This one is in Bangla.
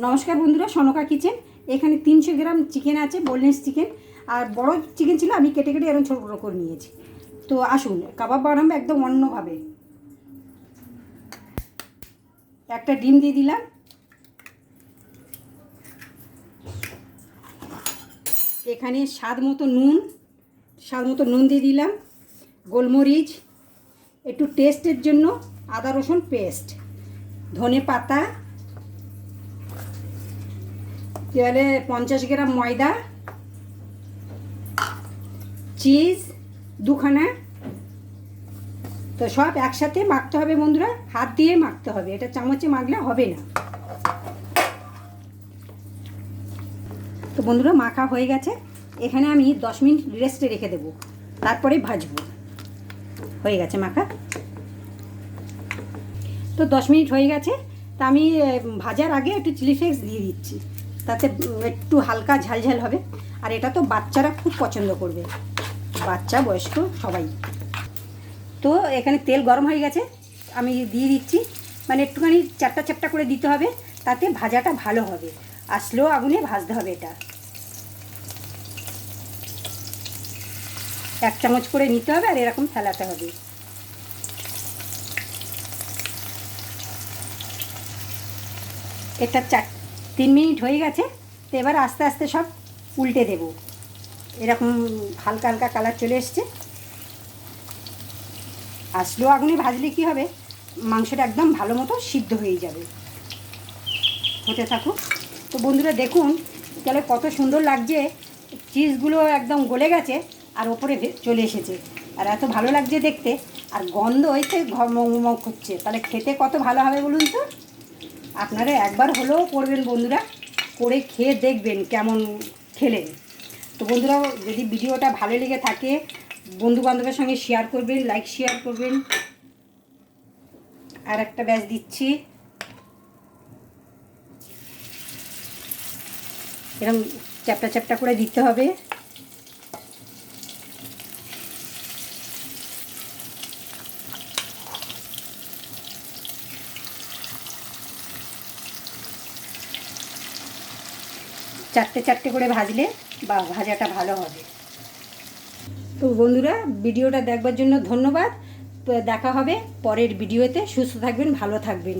নমস্কার বন্ধুরা, সনকা কিচেন। এখানে 300 গ্রাম চিকেন আছে, বোনলেস চিকেন। আর বড় চিকেন ছিল, আমি কেটে কেটে এরকম ছোটো ছোটো করে নিয়েছি। তো আসুন কাবাব বানাবো একদম অন্যভাবে। একটা ডিম দিয়ে দিলাম, এখানে স্বাদ মতো নুন দিয়ে দিলাম, গোলমরিচ, একটু টেস্টের জন্য আদা রসুন পেস্ট, ধনে পাতা, তাহলে 50 গ্রাম ময়দা, চিজ 2খানা। তো সব একসাথে মাখতে হবে বন্ধুরা, হাত দিয়ে মাখতে হবে, এটা চামচে মাখলে হবে না। তো বন্ধুরা মাখা হয়ে গেছে, এখানে আমি 10 মিনিট রেস্টে রেখে দেবো, তারপরে ভাজবো। হয়ে গেছে মাখা। তো 10 মিনিট হয়ে গেছে, তা আমি ভাজার আগে একটু চিলি ফ্লেক্স দিয়ে দিচ্ছি, তাতে একটু হালকা ঝালঝাল হবে। আর এটা তো বাচ্চারা খুব পছন্দ করবে, বাচ্চা বয়স্ক সবাই। তো এখানে তেল গরম হয়ে গেছে, আমি দিয়ে দিচ্ছি, মানে একটুখানি চ্যাপটা চ্যাপটা করে দিতে হবে, তাতে ভাজাটা ভালো হবে। আর স্লো আগুনে ভাজতে হবে এটা। 1 চামচ করে নিতে হবে আর এরকম ফেলাতে হবে। এটা 3 মিনিট হয়ে গেছে। তো এবার আস্তে আস্তে সব উল্টে দেব। এরকম হালকা হালকা কালার চলে এসছে। আর স্লো আগুনে ভাজলে কী হবে, মাংসটা একদম ভালো মতো সিদ্ধ হয়ে যাবে। হতে থাকুক। তো বন্ধুরা দেখুন তাহলে কত সুন্দর লাগছে, চিজগুলো একদম গলে গেছে আর ওপরে চলে এসেছে, আর এত ভালো লাগছে দেখতে, আর গন্ধ হয়েছে মগ হচ্ছে। তাহলে খেতে কত ভালো হবে বলুন তো। আপনারা একবার হলেও করবেন বন্ধুরা, করে খেয়ে দেখবেন কেমন খেলেন। তো বন্ধুরা যদি ভিডিওটা ভালো লেগে থাকে, বন্ধুবান্ধবের সঙ্গে শেয়ার করবেন, লাইক শেয়ার করবেন। আর একটা ব্যাচ দিচ্ছি, এরকম চ্যাপটা চ্যাপটা করে দিতে হবে। চারটে চারটে করে ভাজলে বা ভাজাটা ভালো হবে। তো বন্ধুরা ভিডিওটা দেখবার জন্য ধন্যবাদ। দেখা হবে পরের ভিডিওতে। সুস্থ থাকবেন, ভালো থাকবেন।